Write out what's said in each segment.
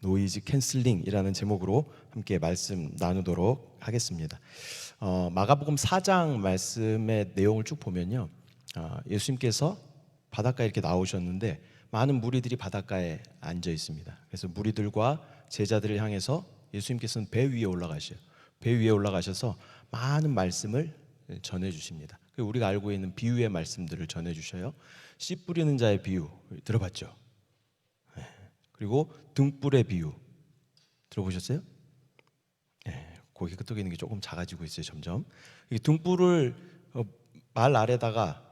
노이즈 캔슬링이라는 제목으로 함께 말씀 나누도록 하겠습니다. 마가복음 4장 말씀의 내용을 쭉 보면요, 예수님께서 바닷가에 이렇게 나오셨는데 많은 무리들이 바닷가에 앉아 있습니다. 그래서 무리들과 제자들을 향해서 예수님께서는 배 위에 올라가셔요. 배 위에 올라가셔서 많은 말씀을 전해 주십니다. 우리가 알고 있는 비유의 말씀들을 전해 주셔요. 씨 뿌리는 자의 비유 들어봤죠? 그리고 등불의 비유 들어보셨어요? 고개 끄덕이는 게 조금 작아지고 있어요. 점점 이 등불을 말 아래다가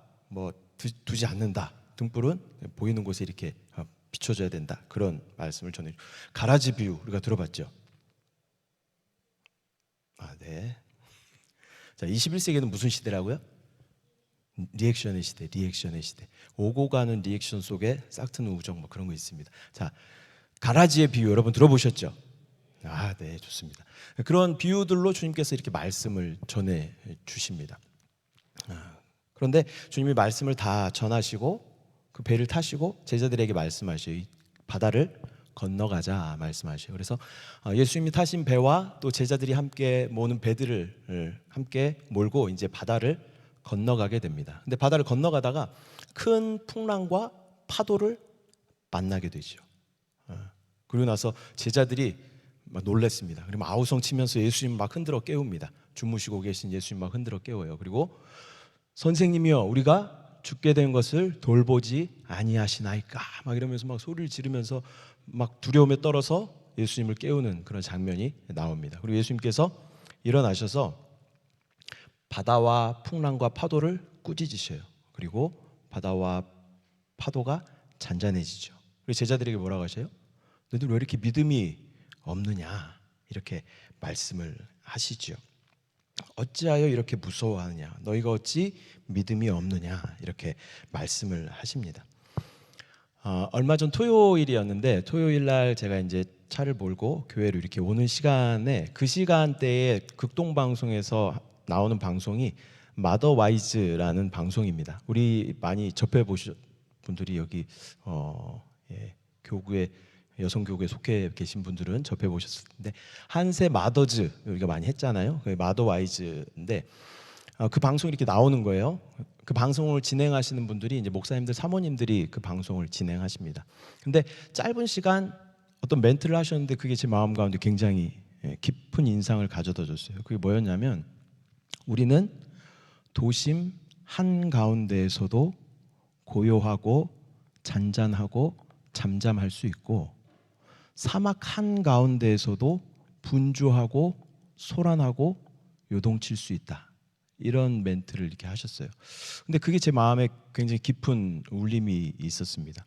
두지 않는다. 등불은 보이는 곳에 이렇게 비춰줘야 된다. 그런 말씀을 전해. 가라지 비유 우리가 들어봤죠? 네. 자, 21세기는 무슨 시대라고요? 리액션의 시대, 리액션의 시대. 오고 가는 리액션 속에 싹트는 우정 그런 거 있습니다. 자, 가라지의 비유 여러분 들어보셨죠? 네, 좋습니다. 그런 비유들로 주님께서 이렇게 말씀을 전해 주십니다. 그런데 주님이 말씀을 다 전하시고 그 배를 타시고 제자들에게 말씀하셔요. 바다를 건너가자 말씀하셔요. 그래서 예수님이 타신 배와 또 제자들이 함께 모는 배들을 함께 몰고 이제 바다를 건너가게 됩니다. 근데 바다를 건너가다가 큰 풍랑과 파도를 만나게 되죠. 그리고 나서 제자들이 막 놀랬습니다. 그리고 아우성 치면서 예수님 막 흔들어 깨웁니다. 주무시고 계신 예수님 막 흔들어 깨워요. 그리고 선생님이여 우리가 죽게 된 것을 돌보지 아니하시나이까 막 이러면서 막 소리를 지르면서 막 두려움에 떨어서 예수님을 깨우는 그런 장면이 나옵니다. 그리고 예수님께서 일어나셔서 바다와 풍랑과 파도를 꾸짖으셔요. 그리고 바다와 파도가 잔잔해지죠. 그리고 제자들에게 뭐라고 하셔요? 너희들 왜 이렇게 믿음이 없느냐 이렇게 말씀을 하시죠. 어찌하여 이렇게 무서워하느냐 너희가 어찌 믿음이 없느냐 이렇게 말씀을 하십니다. 얼마 전 토요일이었는데 토요일 날 제가 이제 차를 몰고 교회로 이렇게 오는 시간에 그 시간대에 극동방송에서 나오는 방송이 마더와이즈라는 방송입니다. 우리 많이 접해 보신 분들이 여기 교구에 여성 교구에 속해 계신 분들은 접해 보셨을 텐데 한세 마더즈 우리가 많이 했잖아요. 마더와이즈인데 그 방송이 이렇게 나오는 거예요. 그 방송을 진행하시는 분들이 이제 목사님들, 사모님들이 그 방송을 진행하십니다. 근데 짧은 시간 어떤 멘트를 하셨는데 그게 제 마음 가운데 굉장히 깊은 인상을 가져다 줬어요. 그게 뭐였냐면 우리는 도심 한가운데에서도 고요하고 잔잔하고 잠잠할 수 있고 사막 한가운데에서도 분주하고 소란하고 요동칠 수 있다. 이런 멘트를 이렇게 하셨어요. 근데 그게 제 마음에 굉장히 깊은 울림이 있었습니다.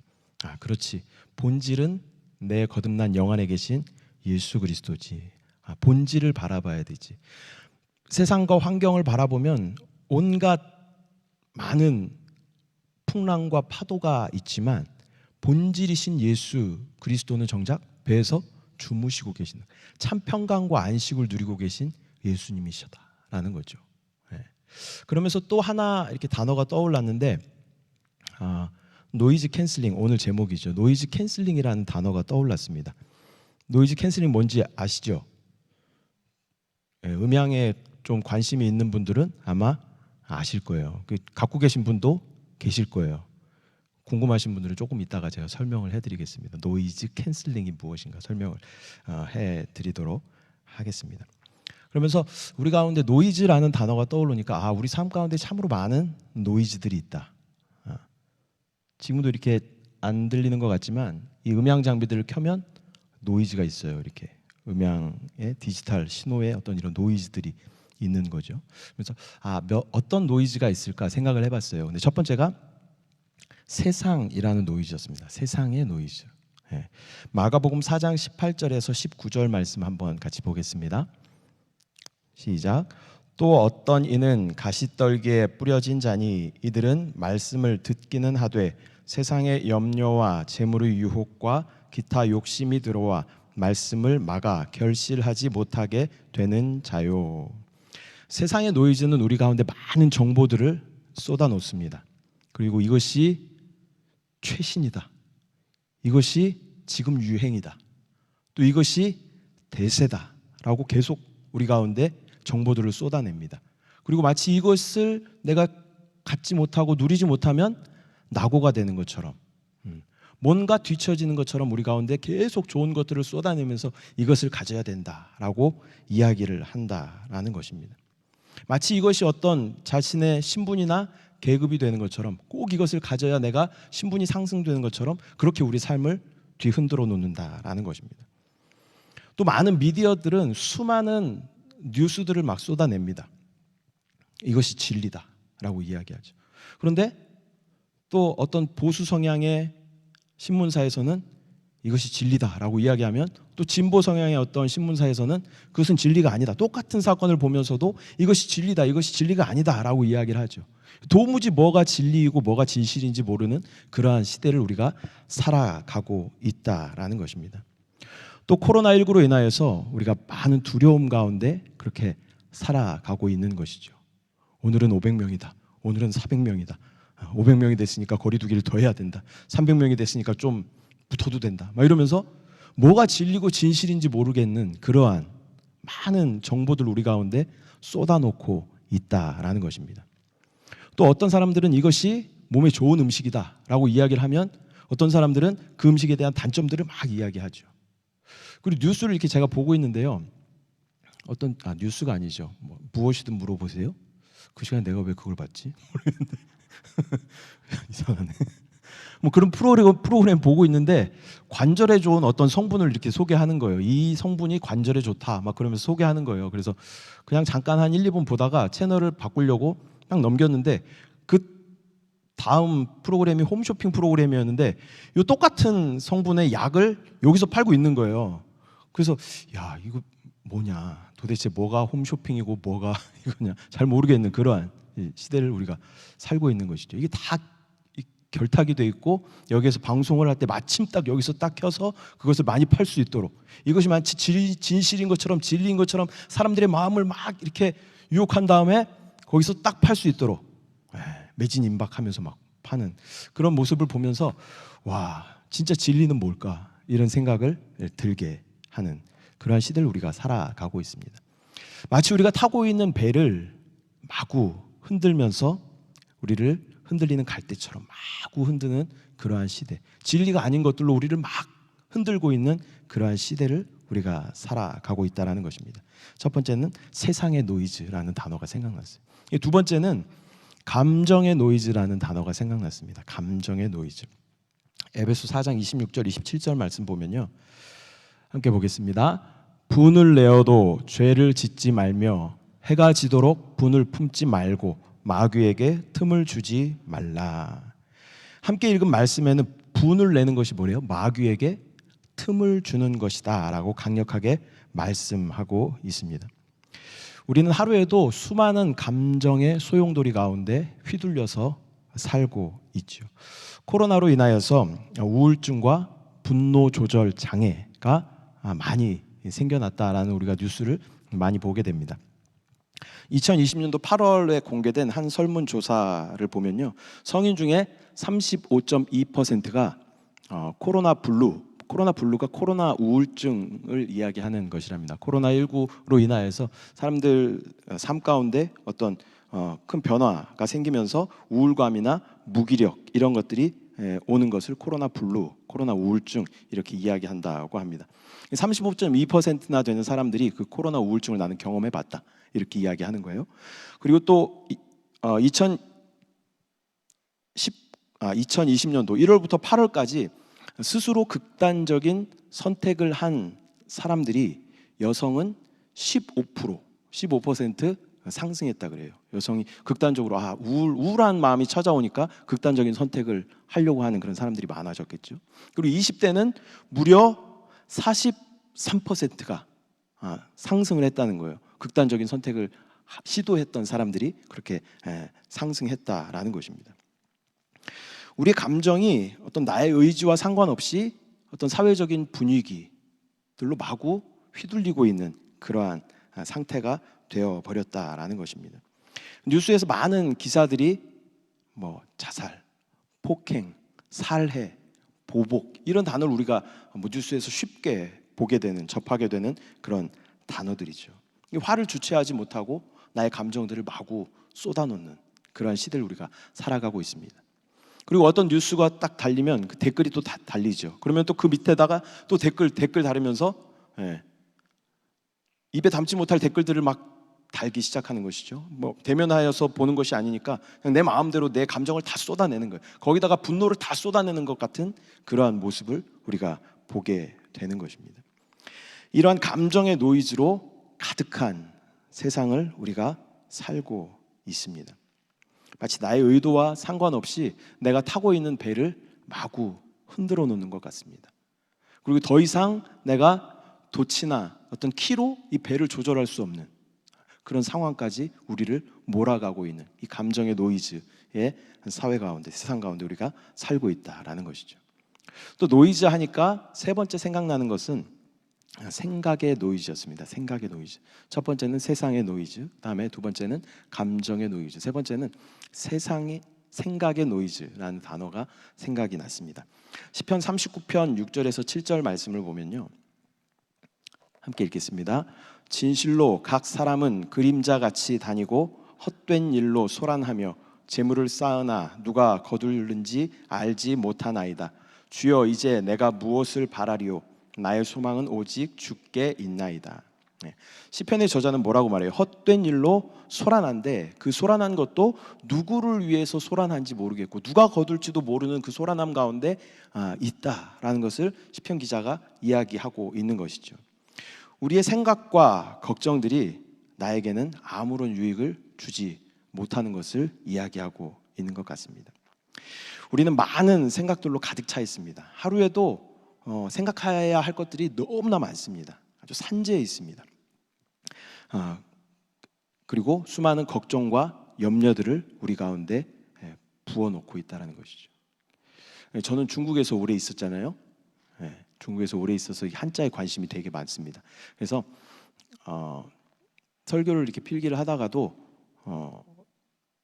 그렇지. 본질은 내 거듭난 영 안에 계신 예수 그리스도지. 본질을 바라봐야 되지. 세상과 환경을 바라보면 온갖 많은 풍랑과 파도가 있지만 본질이신 예수 그리스도는 정작 배에서 주무시고 계시는 참 평강과 안식을 누리고 계신 예수님이시다라는 거죠. 그러면서 또 하나 이렇게 단어가 떠올랐는데 노이즈 캔슬링 오늘 제목이죠. 노이즈 캔슬링이라는 단어가 떠올랐습니다. 노이즈 캔슬링 뭔지 아시죠? 음향에 좀 관심이 있는 분들은 아마 아실 거예요. 갖고 계신 분도 계실 거예요. 궁금하신 분들은 조금 이따가 제가 설명을 해드리겠습니다. 노이즈 캔슬링이 무엇인가 설명을 해드리도록 하겠습니다. 그러면서 우리 가운데 노이즈라는 단어가 떠오르니까 우리 삶 가운데 참으로 많은 노이즈들이 있다. 지금도 이렇게 안 들리는 것 같지만 이 음향 장비들을 켜면 노이즈가 있어요. 이렇게 음향의 디지털 신호에 어떤 이런 노이즈들이 있는 거죠. 그래서 어떤 노이즈가 있을까 생각을 해봤어요. 근데 첫 번째가 세상이라는 노이즈였습니다. 세상의 노이즈. 마가복음 4장 18절에서 19절 말씀 한번 같이 보겠습니다. 시작. 또 어떤 이는 가시떨기에 뿌려진 자니 이들은 말씀을 듣기는 하되 세상의 염려와 재물의 유혹과 기타 욕심이 들어와 말씀을 막아 결실하지 못하게 되는 자요. 세상의 노이즈는 우리 가운데 많은 정보들을 쏟아놓습니다. 그리고 이것이 최신이다. 이것이 지금 유행이다. 또 이것이 대세다라고 계속 우리 가운데 정보들을 쏟아냅니다. 그리고 마치 이것을 내가 갖지 못하고 누리지 못하면 낙오가 되는 것처럼, 뭔가 뒤처지는 것처럼 우리 가운데 계속 좋은 것들을 쏟아내면서 이것을 가져야 된다라고 이야기를 한다라는 것입니다. 마치 이것이 어떤 자신의 신분이나 계급이 되는 것처럼, 꼭 이것을 가져야 내가 신분이 상승되는 것처럼 그렇게 우리 삶을 뒤흔들어 놓는다라는 것입니다. 또 많은 미디어들은 수많은 뉴스들을 막 쏟아냅니다. 이것이 진리다라고 이야기하죠. 그런데 또 어떤 보수 성향의 신문사에서는 이것이 진리다라고 이야기하면, 또 진보 성향의 어떤 신문사에서는 그것은 진리가 아니다, 똑같은 사건을 보면서도 이것이 진리다, 이것이 진리가 아니다라고 이야기를 하죠. 도무지 뭐가 진리이고 뭐가 진실인지 모르는 그러한 시대를 우리가 살아가고 있다라는 것입니다. 또 코로나19로 인하여서 우리가 많은 두려움 가운데 그렇게 살아가고 있는 것이죠. 오늘은 500명이다, 오늘은 400명이다, 500명이 됐으니까 거리 두기를 더 해야 된다, 300명이 됐으니까 좀 붙어도 된다, 막 이러면서 뭐가 진리고 진실인지 모르겠는 그러한 많은 정보들 우리 가운데 쏟아놓고 있다라는 것입니다. 또 어떤 사람들은 이것이 몸에 좋은 음식이다라고 이야기를 하면, 어떤 사람들은 그 음식에 대한 단점들을 막 이야기하죠. 그리고 뉴스를 이렇게 제가 보고 있는데요, 뉴스가 아니죠, 무엇이든 물어보세요. 그 시간에 내가 왜 그걸 봤지? 모르겠는데 이상하네. 그런 프로그램 보고 있는데 관절에 좋은 어떤 성분을 이렇게 소개하는 거예요. 이 성분이 관절에 좋다, 막 그러면서 소개하는 거예요. 그래서 그냥 잠깐 한 1, 2분 보다가 채널을 바꾸려고 딱 넘겼는데, 그 다음 프로그램이 홈쇼핑 프로그램이었는데 이 똑같은 성분의 약을 여기서 팔고 있는 거예요. 그래서 야, 이거 뭐냐, 도대체 뭐가 홈쇼핑이고 뭐가 이거냐 잘 모르겠는 그러한 시대를 우리가 살고 있는 것이죠. 이게 다 결탁이 돼 있고, 여기에서 방송을 할 때 마침 딱 여기서 딱 켜서 그것을 많이 팔 수 있도록, 이것이 마치 진실인 것처럼 진리인 것처럼 사람들의 마음을 막 이렇게 유혹한 다음에 거기서 딱 팔 수 있도록 매진임박하면서 막 파는 그런 모습을 보면서, 와, 진짜 진리는 뭘까, 이런 생각을 들게 하는 그러한 시대를 우리가 살아가고 있습니다. 마치 우리가 타고 있는 배를 마구 흔들면서 우리를 흔들리는 갈대처럼 마구 흔드는 그러한 시대, 진리가 아닌 것들로 우리를 막 흔들고 있는 그러한 시대를 우리가 살아가고 있다는 것입니다. 첫 번째는 세상의 노이즈라는 단어가 생각났어요. 두 번째는 감정의 노이즈라는 단어가 생각났습니다. 감정의 노이즈. 에베소 4장 26절 27절 말씀 보면요, 함께 보겠습니다. 분을 내어도 죄를 짓지 말며 해가 지도록 분을 품지 말고 마귀에게 틈을 주지 말라. 함께 읽은 말씀에는 분을 내는 것이 뭐래요? 마귀에게 틈을 주는 것이다 라고 강력하게 말씀하고 있습니다. 우리는 하루에도 수많은 감정의 소용돌이 가운데 휘둘려서 살고 있죠. 코로나로 인하여서 우울증과 분노 조절 장애가 많이 생겨났다라는 우리가 뉴스를 많이 보게 됩니다. 2020년도 8월에 공개된 한 설문조사를 보면요, 성인 중에 35.2%가 코로나 블루가 코로나 우울증을 이야기하는 것이랍니다. 코로나19로 인하여서 사람들 삶 가운데 어떤 큰 변화가 생기면서 우울감이나 무기력 이런 것들이 오는 것을 코로나 블루, 코로나 우울증 이렇게 이야기한다고 합니다. 35.2%나 되는 사람들이 그 코로나 우울증을 나는 경험해봤다, 이렇게 이야기하는 거예요. 그리고 또 2020년도 1월부터 8월까지 스스로 극단적인 선택을 한 사람들이, 여성은 15% 상승했다 그래요. 여성이 극단적으로 우울한 마음이 찾아오니까 극단적인 선택을 하려고 하는 그런 사람들이 많아졌겠죠. 그리고 20대는 무려 43%가 상승을 했다는 거예요. 극단적인 선택을 시도했던 사람들이 그렇게 상승했다라는 것입니다. 우리의 감정이 어떤 나의 의지와 상관없이 어떤 사회적인 분위기들로 마구 휘둘리고 있는 그러한 상태가 되어버렸다라는 것입니다. 뉴스에서 많은 기사들이 자살, 폭행, 살해, 보복 이런 단어를 우리가 뉴스에서 쉽게 보게 되는, 접하게 되는 그런 단어들이죠. 화를 주체하지 못하고 나의 감정들을 마구 쏟아놓는 그런 시대를 우리가 살아가고 있습니다. 그리고 어떤 뉴스가 딱 달리면 그 댓글이 또 달리죠. 그러면 또 그 밑에다가 또 댓글 달으면서 입에 담지 못할 댓글들을 막 달기 시작하는 것이죠. 뭐 대면하여서 보는 것이 아니니까 그냥 내 마음대로 내 감정을 다 쏟아내는 거예요. 거기다가 분노를 다 쏟아내는 것 같은 그러한 모습을 우리가 보게 되는 것입니다. 이러한 감정의 노이즈로 가득한 세상을 우리가 살고 있습니다. 마치 나의 의도와 상관없이 내가 타고 있는 배를 마구 흔들어 놓는 것 같습니다. 그리고 더 이상 내가 도치나 어떤 키로 이 배를 조절할 수 없는 그런 상황까지 우리를 몰아가고 있는 이 감정의 노이즈의 사회 가운데, 세상 가운데 우리가 살고 있다라는 것이죠. 또 노이즈 하니까 세 번째 생각나는 것은 생각의 노이즈였습니다. 생각의 노이즈. 첫 번째는 세상의 노이즈, 그다음에 두 번째는 감정의 노이즈, 세 번째는 세상의 생각의 노이즈라는 단어가 생각이 났습니다. 시편 39편 6절에서 7절 말씀을 보면요, 함께 읽겠습니다. 진실로 각 사람은 그림자같이 다니고 헛된 일로 소란하며 재물을 쌓으나 누가 거둘는지 알지 못하나이다. 주여, 이제 내가 무엇을 바라리요? 나의 소망은 오직 주께 있나이다. 시편의 저자는 뭐라고 말해요? 헛된 일로 소란한데 그 소란한 것도 누구를 위해서 소란한지 모르겠고 누가 거둘지도 모르는 그 소란함 가운데 있다라는 것을 시편 기자가 이야기하고 있는 것이죠. 우리의 생각과 걱정들이 나에게는 아무런 유익을 주지 못하는 것을 이야기하고 있는 것 같습니다. 우리는 많은 생각들로 가득 차 있습니다. 하루에도 생각해야 할 것들이 너무나 많습니다. 아주 산재해 있습니다. 그리고 수많은 걱정과 염려들을 우리 가운데 부어놓고 있다는 것이죠. 저는 중국에서 오래 있었잖아요. 중국에서 오래 있어서 한자에 관심이 되게 많습니다. 그래서 설교를 이렇게 필기를 하다가도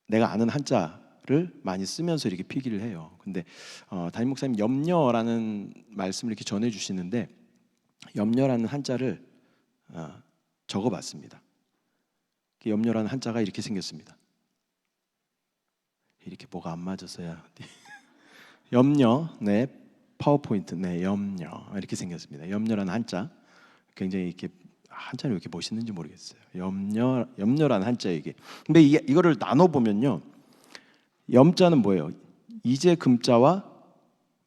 내가 아는 한자를 많이 쓰면서 이렇게 필기를 해요. 근데 담임 목사님 염려라는 말씀을 이렇게 전해 주시는데 염려라는 한자를 적어봤습니다. 염려라는 한자가 이렇게 생겼습니다. 이렇게 뭐가 안 맞아서야 염려, 네, 파워포인트, 네, 염려 이렇게 생겼습니다. 염려라는 한자 굉장히 이렇게 한자는 왜 이렇게 멋있는지 모르겠어요. 염려라는 한자 이게. 근데 이거를 나눠 보면요, 염자는 뭐예요? 이제 금자와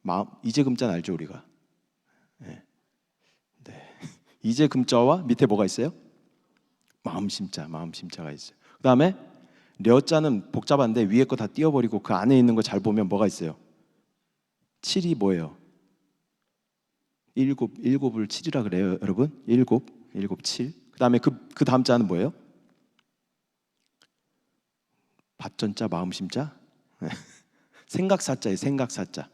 마음. 이제 금자는 알죠 우리가? 네. 이제 금자와 밑에 뭐가 있어요? 마음심자, 마음심자가 있어요. 그 다음에 려자는 복잡한데 위에 거 다 띄워버리고 그 안에 있는 거 잘 보면 뭐가 있어요? 7이 뭐예요? 일곱을 7이라 그래요, 여러분. 일곱 7. 그 다음에 그 다음 자는 뭐예요? 밭전자, 마음심자. 생각사자예요, 생각사자.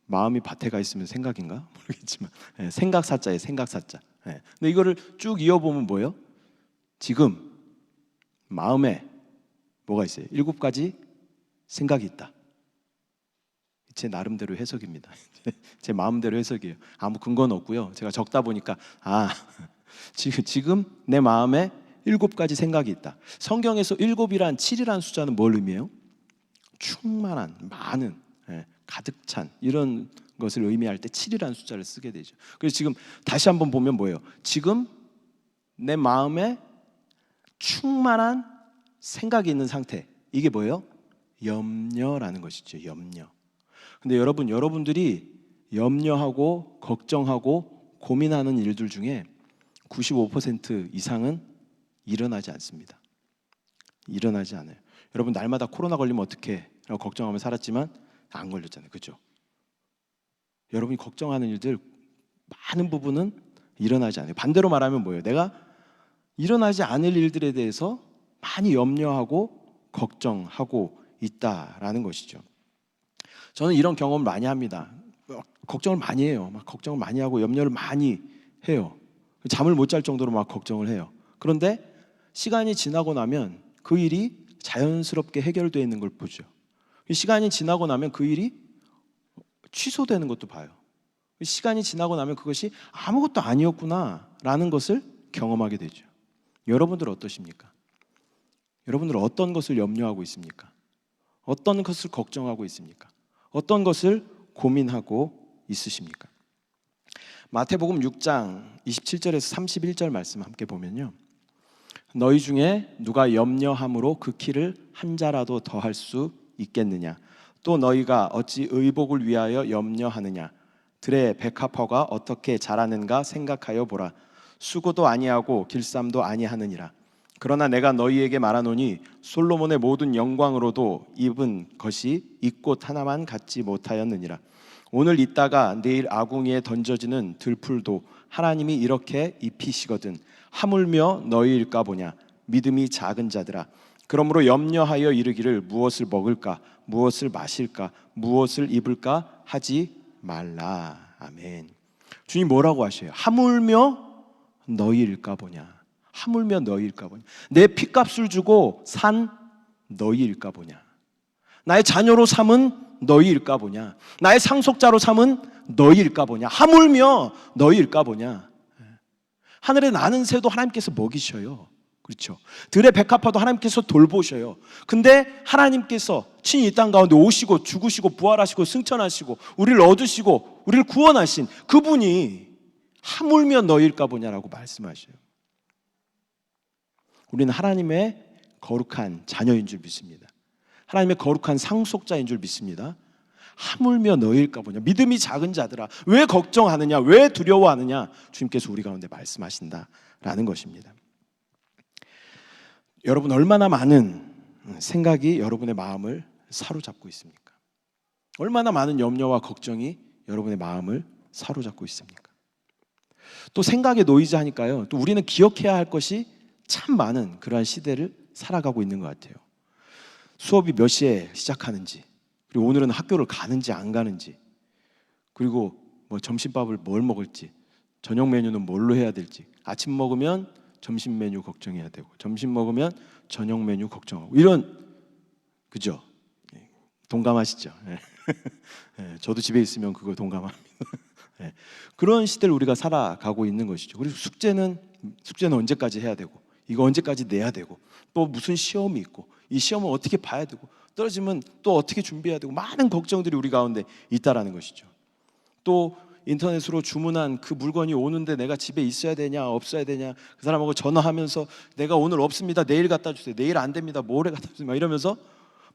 마음이 밭에 가 있으면 생각인가? 모르겠지만 생각사자예요, 생각사자. 근데 이거를 쭉 이어보면 뭐예요? 지금 마음에 뭐가 있어요? 7가지 생각이 있다. 제 나름대로 해석입니다. 제 마음대로 해석이에요. 아무 근거는 없고요. 제가 적다 보니까 지금 내 마음에 7가지 생각이 있다. 성경에서 7이란 7이란 숫자는 뭘 의미해요? 충만한, 많은, 가득 찬 이런 것을 의미할 때 7이라는 숫자를 쓰게 되죠. 그래서 지금 다시 한번 보면 뭐예요? 지금 내 마음에 충만한 생각이 있는 상태, 이게 뭐예요? 염려라는 것이죠. 염려. 근데 여러분들이 염려하고 걱정하고 고민하는 일들 중에 95% 이상은 일어나지 않습니다. 일어나지 않아요. 여러분 날마다 코로나 걸리면 어떡해? 라고 걱정하며 살았지만 안 걸렸잖아요. 그렇죠? 여러분이 걱정하는 일들 많은 부분은 일어나지 않아요. 반대로 말하면 뭐예요? 내가 일어나지 않을 일들에 대해서 많이 염려하고 걱정하고 있다라는 것이죠. 저는 이런 경험을 많이 합니다. 걱정을 많이 해요. 막 걱정을 많이 하고 염려를 많이 해요. 잠을 못 잘 정도로 막 걱정을 해요. 그런데 시간이 지나고 나면 그 일이 자연스럽게 해결되어 있는 걸 보죠. 시간이 지나고 나면 그 일이 취소되는 것도 봐요. 시간이 지나고 나면 그것이 아무것도 아니었구나라는 것을 경험하게 되죠. 여러분들 어떠십니까? 여러분들 어떤 것을 염려하고 있습니까? 어떤 것을 걱정하고 있습니까? 어떤 것을 고민하고 있으십니까? 마태복음 6장 27절에서 31절 말씀 함께 보면요, 너희 중에 누가 염려함으로 그 키를 한 자라도 더할 수 있겠느냐? 또 너희가 어찌 의복을 위하여 염려하느냐? 들의 백합화가 어떻게 자라는가 생각하여 보라. 수고도 아니하고 길쌈도 아니하느니라. 그러나 내가 너희에게 말하노니 솔로몬의 모든 영광으로도 입은 것이 이 꽃 하나만 갖지 못하였느니라. 오늘 있다가 내일 아궁이에 던져지는 들풀도 하나님이 이렇게 입히시거든 하물며 너희일까 보냐. 믿음이 작은 자들아, 그러므로 염려하여 이르기를 무엇을 먹을까, 무엇을 마실까, 무엇을 입을까 하지 말라. 아멘. 주님 뭐라고 하셔요? 하물며 너희일까 보냐. 하물며 너희일까 보냐. 내 핏값을 주고 산 너희일까 보냐. 나의 자녀로 삼은 너희일까 보냐. 나의 상속자로 삼은 너희일까 보냐. 하물며 너희일까 보냐. 하늘에 나는 새도 하나님께서 먹이셔요. 그렇죠. 들의 백합화도 하나님께서 돌보셔요. 근데 하나님께서 친히 이 땅 가운데 오시고 죽으시고 부활하시고 승천하시고 우리를 얻으시고 우리를 구원하신 그분이 하물며 너희일까 보냐라고 말씀하셔요. 우리는 하나님의 거룩한 자녀인 줄 믿습니다. 하나님의 거룩한 상속자인 줄 믿습니다. 하물며 너희일까 보냐. 믿음이 작은 자들아, 왜 걱정하느냐, 왜 두려워하느냐, 주님께서 우리 가운데 말씀하신다라는 것입니다. 여러분, 얼마나 많은 생각이 여러분의 마음을 사로잡고 있습니까? 얼마나 많은 염려와 걱정이 여러분의 마음을 사로잡고 있습니까? 또 생각에 노이즈하니까요, 또 우리는 기억해야 할 것이 참 많은 그러한 시대를 살아가고 있는 것 같아요. 수업이 몇 시에 시작하는지, 그리고 오늘은 학교를 가는지 안 가는지, 그리고 뭐 점심밥을 뭘 먹을지, 저녁 메뉴는 뭘로 해야 될지, 아침 먹으면 점심 메뉴 걱정해야 되고, 점심 먹으면 저녁 메뉴 걱정하고, 이런, 그죠? 동감하시죠? 저도 집에 있으면 그거 동감합니다. 그런 시대를 우리가 살아가고 있는 것이죠. 그리고 숙제는 언제까지 해야 되고, 이거 언제까지 내야 되고, 또 무슨 시험이 있고, 이 시험을 어떻게 봐야 되고, 떨어지면 또 어떻게 준비해야 되고, 많은 걱정들이 우리 가운데 있다라는 것이죠. 또 인터넷으로 주문한 그 물건이 오는데 내가 집에 있어야 되냐 없어야 되냐, 그 사람하고 전화하면서 내가 오늘 없습니다, 내일 갖다 주세요, 내일 안 됩니다, 모레 갖다 주세요, 막 이러면서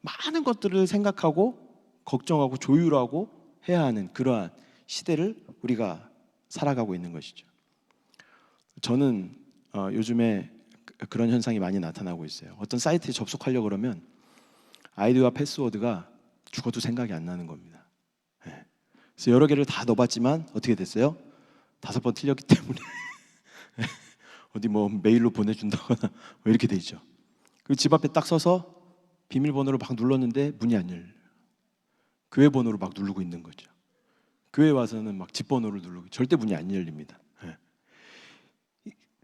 많은 것들을 생각하고 걱정하고 조율하고 해야 하는 그러한 시대를 우리가 살아가고 있는 것이죠. 저는 요즘에 그런 현상이 많이 나타나고 있어요. 어떤 사이트에 접속하려고 그러면 아이디와 패스워드가 죽어도 생각이 안 나는 겁니다. 그래서 여러 개를 다 넣어봤지만 어떻게 됐어요? 5번 틀렸기 때문에 어디 뭐 메일로 보내준다거나 뭐 이렇게 되죠. 그리고 집 앞에 딱 서서 비밀번호를 막 눌렀는데 문이 안 열려요. 교회 번호를 막 누르고 있는 거죠. 교회 와서는 막 집 번호를 누르고 절대 문이 안 열립니다.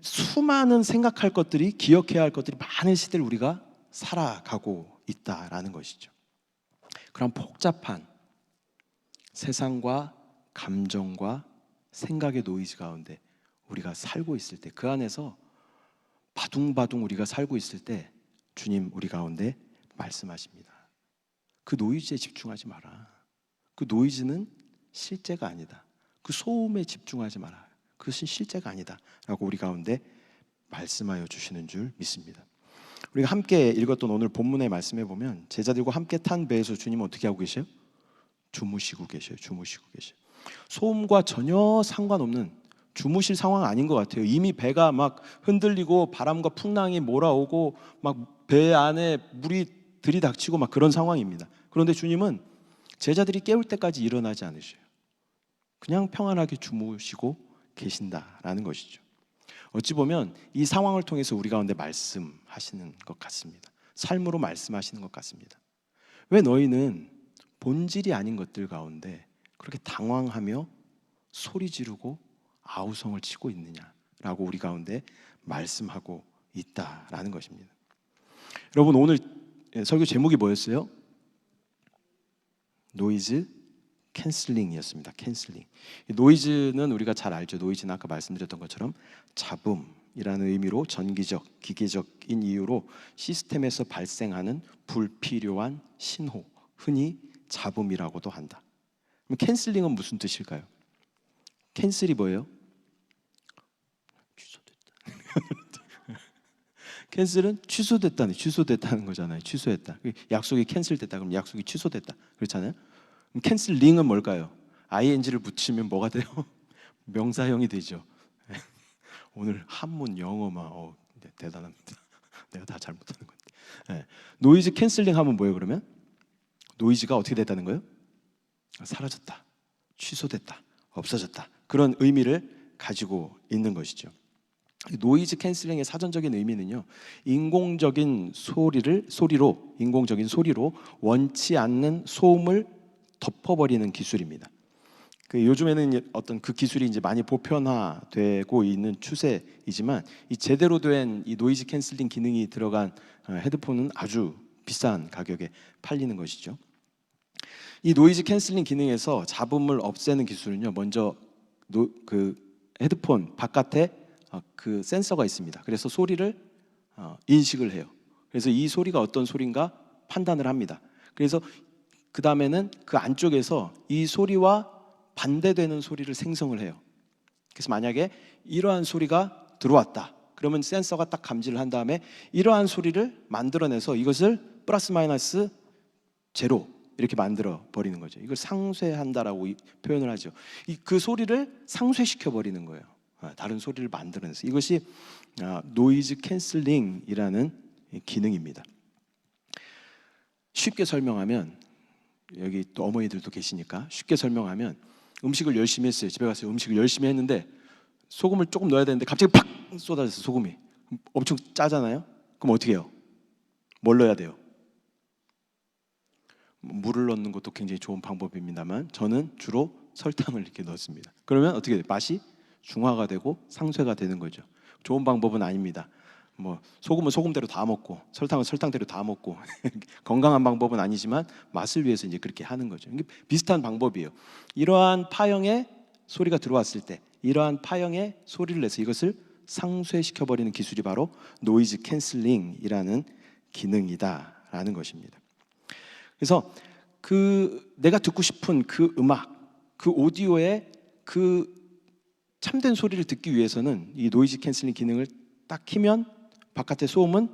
수많은 생각할 것들이, 기억해야 할 것들이 많은 시대를 우리가 살아가고 있다라는 것이죠. 그런 복잡한 세상과 감정과 생각의 노이즈 가운데 우리가 살고 있을 때, 그 안에서 바둥바둥 우리가 살고 있을 때 주님 우리 가운데 말씀하십니다. 그 노이즈에 집중하지 마라. 그 노이즈는 실제가 아니다. 그 소음에 집중하지 마라. 그것은 실제가 아니다 라고 우리 가운데 말씀하여 주시는 줄 믿습니다. 우리가 함께 읽었던 오늘 본문의 말씀에 보면 제자들과 함께 탄 배에서 주님은 어떻게 하고 계세요? 주무시고 계셔요. 주무시고 계셔요. 소음과 전혀 상관없는 주무실 상황 아닌 것 같아요. 이미 배가 막 흔들리고 바람과 풍랑이 몰아오고 막 배 안에 물이 들이닥치고 막 그런 상황입니다. 그런데 주님은 제자들이 깨울 때까지 일어나지 않으셔요. 그냥 평안하게 주무시고 계신다라는 것이죠. 어찌 보면 이 상황을 통해서 우리 가운데 말씀하시는 것 같습니다. 삶으로 말씀하시는 것 같습니다. 왜 너희는 본질이 아닌 것들 가운데 그렇게 당황하며 소리 지르고 아우성을 치고 있느냐라고 우리 가운데 말씀하고 있다라는 것입니다. 여러분, 오늘 설교 제목이 뭐였어요? 노이즈 캔슬링이었습니다. 캔슬링. 노이즈는 우리가 잘 알죠. 노이즈는 아까 말씀드렸던 것처럼 잡음이라는 의미로 전기적, 기계적인 이유로 시스템에서 발생하는 불필요한 신호, 흔히 잡음이라고도 한다. 그럼 캔슬링은 무슨 뜻일까요? 캔슬이 뭐예요? 캔슬은 취소됐다는 거잖아요. 취소했다. 약속이 캔슬됐다. 그럼 약속이 취소됐다. 그렇잖아요. 그럼 캔슬링은 뭘까요? ing를 붙이면 뭐가 돼요? 명사형이 되죠. 오늘 한문 영어만 대단합니다. 내가 다 잘못하는 건데. 네. 노이즈 캔슬링 하면 뭐예요? 그러면 노이즈가 어떻게 됐다는 거예요? 사라졌다, 취소됐다, 없어졌다. 그런 의미를 가지고 있는 것이죠. 노이즈 캔슬링의 사전적인 의미는요, 인공적인 소리로 원치 않는 소음을 덮어버리는 기술입니다. 요즘에는 어떤 그 기술이 이제 많이 보편화되고 있는 추세이지만, 이 제대로 된 이 노이즈 캔슬링 기능이 들어간 헤드폰은 아주 비싼 가격에 팔리는 것이죠. 이 노이즈 캔슬링 기능에서 잡음을 없애는 기술은요, 먼저 그 헤드폰 바깥에 그 센서가 있습니다. 그래서 소리를 인식을 해요. 그래서 이 소리가 어떤 소리인가 판단을 합니다. 그래서 그 다음에는 그 안쪽에서 이 소리와 반대되는 소리를 생성을 해요. 그래서 만약에 이러한 소리가 들어왔다, 그러면 센서가 딱 감지를 한 다음에 이러한 소리를 만들어내서 이것을 플러스 마이너스 제로 이렇게 만들어 버리는 거죠. 이걸 상쇄한다라고 표현을 하죠. 그 소리를 상쇄시켜 버리는 거예요. 다른 소리를 만들어내서. 이것이 노이즈 캔슬링이라는 기능입니다. 쉽게 설명하면, 여기 또 어머니들도 계시니까 쉽게 설명하면, 음식을 열심히 했어요. 집에 가서 음식을 열심히 했는데 소금을 조금 넣어야 되는데 갑자기 팍 쏟아졌어요. 소금이 엄청 짜잖아요. 그럼 어떻게 해요? 뭘 넣어야 돼요? 물을 넣는 것도 굉장히 좋은 방법입니다만, 저는 주로 설탕을 이렇게 넣습니다. 그러면 어떻게 돼요? 맛이 중화가 되고 상쇄가 되는 거죠. 좋은 방법은 아닙니다. 뭐 소금은 소금대로 다 먹고 설탕은 설탕대로 다 먹고 건강한 방법은 아니지만 맛을 위해서 이제 그렇게 하는 거죠. 이게 비슷한 방법이에요. 이러한 파형의 소리가 들어왔을 때 이러한 파형의 소리를 내서 이것을 상쇄시켜 버리는 기술이 바로 노이즈 캔슬링이라는 기능이다라는 것입니다. 그래서 내가 듣고 싶은 그 음악, 그 오디오의 그 참된 소리를 듣기 위해서는 이 노이즈 캔슬링 기능을 딱 키면 바깥의 소음은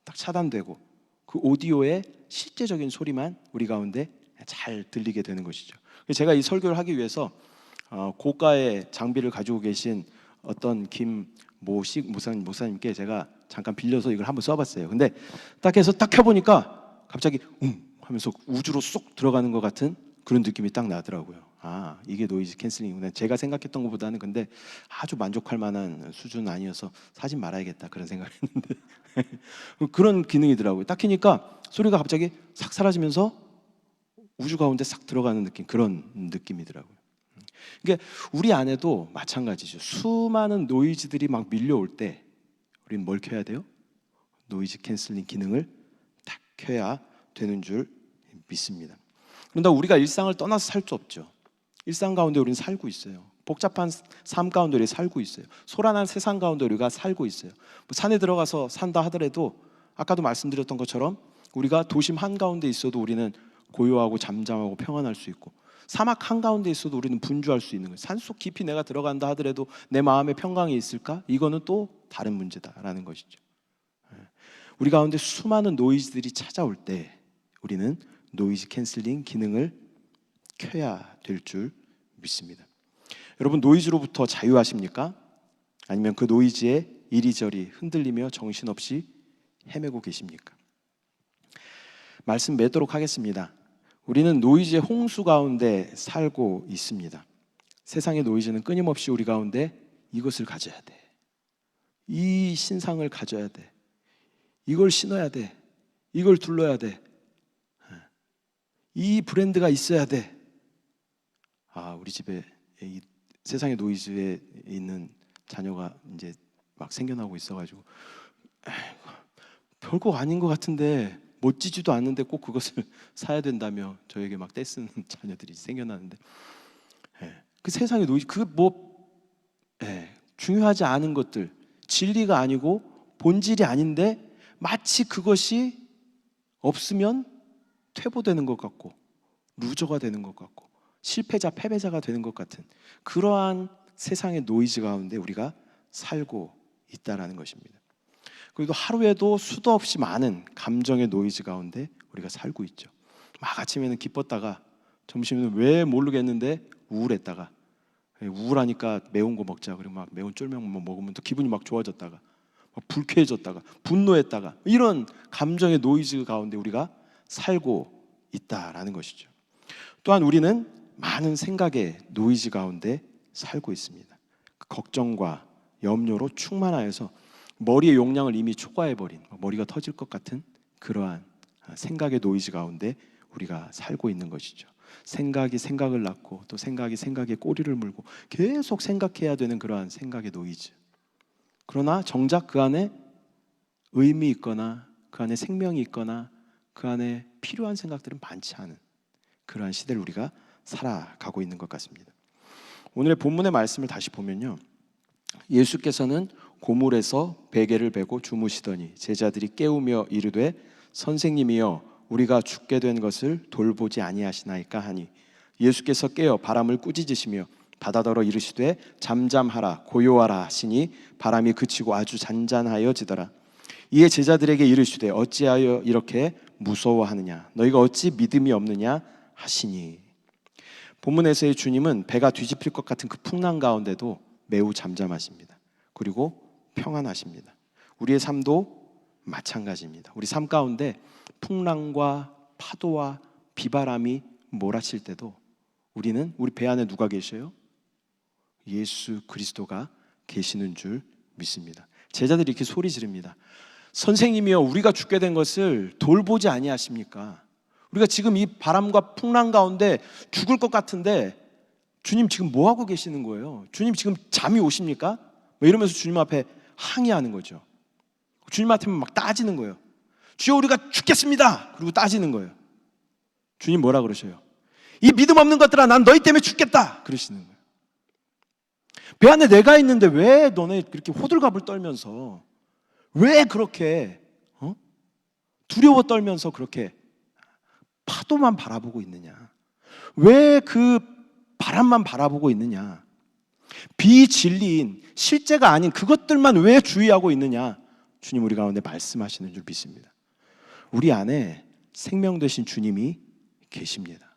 딱 차단되고 그 오디오의 실제적인 소리만 우리 가운데 잘 들리게 되는 것이죠. 제가 이 설교를 하기 위해서 고가의 장비를 가지고 계신 어떤 김모식 목사님께 제가 잠깐 빌려서 이걸 한번 써봤어요. 근데 딱 해서 딱 켜보니까 갑자기 하면서 우주로 쏙 들어가는 것 같은 그런 느낌이 딱 나더라고요. 이게 노이즈 캔슬링이구나. 제가 생각했던 것보다는 근데 아주 만족할 만한 수준 아니어서 사지 말아야겠다 그런 생각을 했는데 그런 기능이더라고요. 딱 켜니까 소리가 갑자기 싹 사라지면서 우주 가운데 싹 들어가는 느낌, 그런 느낌이더라고요. 그러니까 우리 안에도 마찬가지죠. 수많은 노이즈들이 막 밀려올 때 우리는 뭘 켜야 돼요? 노이즈 캔슬링 기능을 딱 켜야 되는 줄 믿습니다. 그런데 우리가 일상을 떠나서 살 수 없죠. 일상 가운데 우리는 살고 있어요. 복잡한 삶 가운데 우리 살고 있어요. 소란한 세상 가운데 우리가 살고 있어요. 산에 들어가서 산다 하더라도 아까도 말씀드렸던 것처럼 우리가 도심 한가운데 있어도 우리는 고요하고 잠잠하고 평안할 수 있고, 사막 한가운데 있어도 우리는 분주할 수 있는 거예요. 산속 깊이 내가 들어간다 하더라도 내 마음에 평강이 있을까? 이거는 또 다른 문제다라는 것이죠. 우리 가운데 수많은 노이즈들이 찾아올 때 우리는 노이즈 캔슬링 기능을 켜야 될 줄 믿습니다. 여러분, 노이즈로부터 자유하십니까? 아니면 그 노이즈에 이리저리 흔들리며 정신없이 헤매고 계십니까? 말씀 맺도록 하겠습니다. 우리는 노이즈의 홍수 가운데 살고 있습니다. 세상의 노이즈는 끊임없이 우리 가운데 이것을 가져야 돼, 이 신상을 가져야 돼, 이걸 신어야 돼, 이걸 둘러야 돼, 이 브랜드가 있어야 돼. 우리 집에 이 세상의 노이즈에 있는 자녀가 이제 막 생겨나고 있어가지고 별거 아닌 것 같은데 멋지지도 않는데 꼭 그것을 사야 된다며 저에게 막 떼쓰는 자녀들이 생겨나는데, 그 세상의 노이즈, 중요하지 않은 것들, 진리가 아니고 본질이 아닌데 마치 그것이 없으면 퇴보되는 것 같고 루저가 되는 것 같고 실패자, 패배자가 되는 것 같은 그러한 세상의 노이즈 가운데 우리가 살고 있다라는 것입니다. 그리고 하루에도 수도 없이 많은 감정의 노이즈 가운데 우리가 살고 있죠. 막 아침에는 기뻤다가 점심에는 왜 모르겠는데 우울했다가, 우울하니까 매운 거 먹자 그리고 막 매운 쫄면 먹으면 또 기분이 막 좋아졌다가 막 불쾌해졌다가 분노했다가, 이런 감정의 노이즈 가운데 우리가 살고 있다라는 것이죠. 또한 우리는 많은 생각의 노이즈 가운데 살고 있습니다. 걱정과 염려로 충만하여서 머리의 용량을 이미 초과해버린, 머리가 터질 것 같은 그러한 생각의 노이즈 가운데 우리가 살고 있는 것이죠. 생각이 생각을 낳고 또 생각이 생각에 꼬리를 물고 계속 생각해야 되는 그러한 생각의 노이즈. 그러나 정작 그 안에 의미 있거나 그 안에 생명이 있거나 그 안에 필요한 생각들은 많지 않은 그러한 시대를 우리가 살아가고 있는 것 같습니다. 오늘의 본문의 말씀을 다시 보면요, 예수께서는 고물에서 베개를 베고 주무시더니 제자들이 깨우며 이르되 선생님이여 우리가 죽게 된 것을 돌보지 아니하시나이까 하니, 예수께서 깨어 바람을 꾸짖으시며 바다더러 이르시되 잠잠하라 고요하라 하시니 바람이 그치고 아주 잔잔하여지더라. 이에 제자들에게 이르시되 어찌하여 이렇게 무서워하느냐, 너희가 어찌 믿음이 없느냐 하시니. 본문에서의 주님은 배가 뒤집힐 것 같은 그 풍랑 가운데도 매우 잠잠하십니다. 그리고 평안하십니다. 우리의 삶도 마찬가지입니다. 우리 삶 가운데 풍랑과 파도와 비바람이 몰아칠 때도 우리는 우리 배 안에 누가 계셔요? 예수 그리스도가 계시는 줄 믿습니다. 제자들이 이렇게 소리 지릅니다. 선생님이여 우리가 죽게 된 것을 돌보지 아니하십니까? 우리가 지금 이 바람과 풍랑 가운데 죽을 것 같은데 주님 지금 뭐 하고 계시는 거예요? 주님 지금 잠이 오십니까? 이러면서 주님 앞에 항의하는 거죠. 주님 앞에 막 따지는 거예요. 주여 우리가 죽겠습니다. 그리고 따지는 거예요. 주님 뭐라 그러셔요? 이 믿음 없는 것들아 난 너희 때문에 죽겠다 그러시는 거예요. 배 안에 내가 있는데 왜 너네 그렇게 호들갑을 떨면서 왜 그렇게 두려워 떨면서 그렇게 파도만 바라보고 있느냐? 왜 그 바람만 바라보고 있느냐? 비진리인 실제가 아닌 그것들만 왜 주의하고 있느냐? 주님 우리 가운데 말씀하시는 줄 믿습니다. 우리 안에 생명 되신 주님이 계십니다.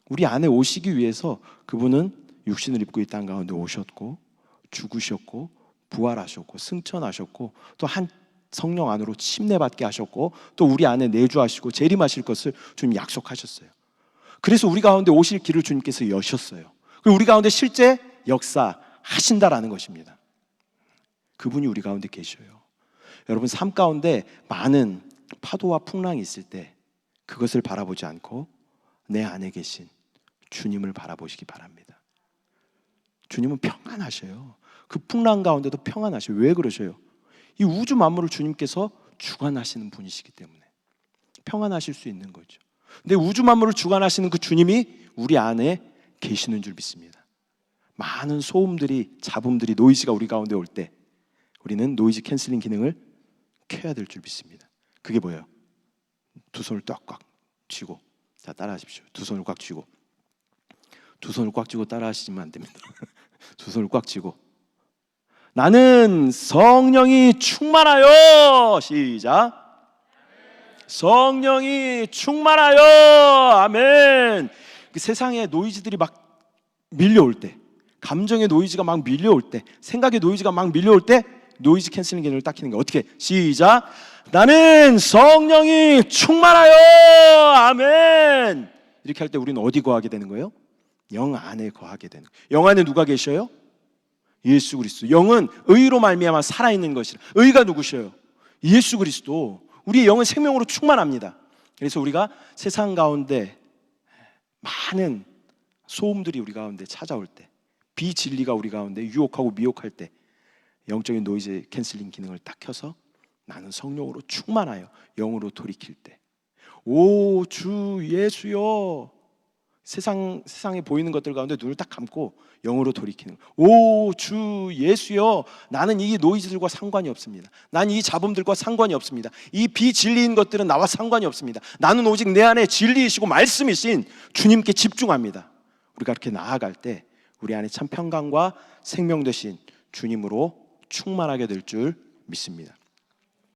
우리 안에 오시기 위해서 그분은 육신을 입고 이 땅 가운데 오셨고 죽으셨고 부활하셨고 승천하셨고 또 한 성령 안으로 침례받게 하셨고 또 우리 안에 내주하시고 재림하실 것을 주님 약속하셨어요. 그래서 우리 가운데 오실 길을 주님께서 여셨어요. 그리고 우리 가운데 실제 역사하신다라는 것입니다. 그분이 우리 가운데 계셔요. 여러분 삶 가운데 많은 파도와 풍랑이 있을 때 그것을 바라보지 않고 내 안에 계신 주님을 바라보시기 바랍니다. 주님은 평안하셔요. 그 풍랑 가운데도 평안하셔요. 왜 그러셔요? 이 우주 만물을 주님께서 주관하시는 분이시기 때문에 평안하실 수 있는 거죠. 근데 우주 만물을 주관하시는 그 주님이 우리 안에 계시는 줄 믿습니다. 많은 소음들이, 잡음들이, 노이즈가 우리 가운데 올 때 우리는 노이즈 캔슬링 기능을 켜야 될 줄 믿습니다. 그게 뭐예요? 두 손을 꽉 쥐고, 자 따라하십시오. 두 손을 꽉 쥐고, 두 손을 꽉 쥐고 따라하시면 안 됩니다. 두 손을 꽉 쥐고 나는 성령이 충만하여, 시작. 성령이 충만하여, 아멘. 그 세상의 노이즈들이 막 밀려올 때, 감정의 노이즈가 막 밀려올 때, 생각의 노이즈가 막 밀려올 때 노이즈 캔슬링 기능을 딱 켜는 게 어떻게? 시작. 나는 성령이 충만하여, 아멘. 이렇게 할 때 우리는 어디 거하게 되는 거예요? 영 안에 거하게 되는 거예요. 영 안에 누가 계셔요? 예수 그리스도. 영은 의로 말미암아 살아있는 것이라. 의가 누구셔요? 예수 그리스도. 우리의 영은 생명으로 충만합니다. 그래서 우리가 세상 가운데 많은 소음들이 우리 가운데 찾아올 때, 비진리가 우리 가운데 유혹하고 미혹할 때 영적인 노이즈 캔슬링 기능을 딱 켜서 나는 성령으로 충만하여 영으로 돌이킬 때, 오 주 예수여, 세상에 보이는 것들 가운데 눈을 딱 감고 영으로 돌이키는 거예요. 오 주 예수여, 나는 이 노이즈들과 상관이 없습니다. 난 이 잡음들과 상관이 없습니다. 이 비진리인 것들은 나와 상관이 없습니다. 나는 오직 내 안에 진리이시고 말씀이신 주님께 집중합니다. 우리가 그렇게 나아갈 때 우리 안에 참 평강과 생명 되신 주님으로 충만하게 될 줄 믿습니다.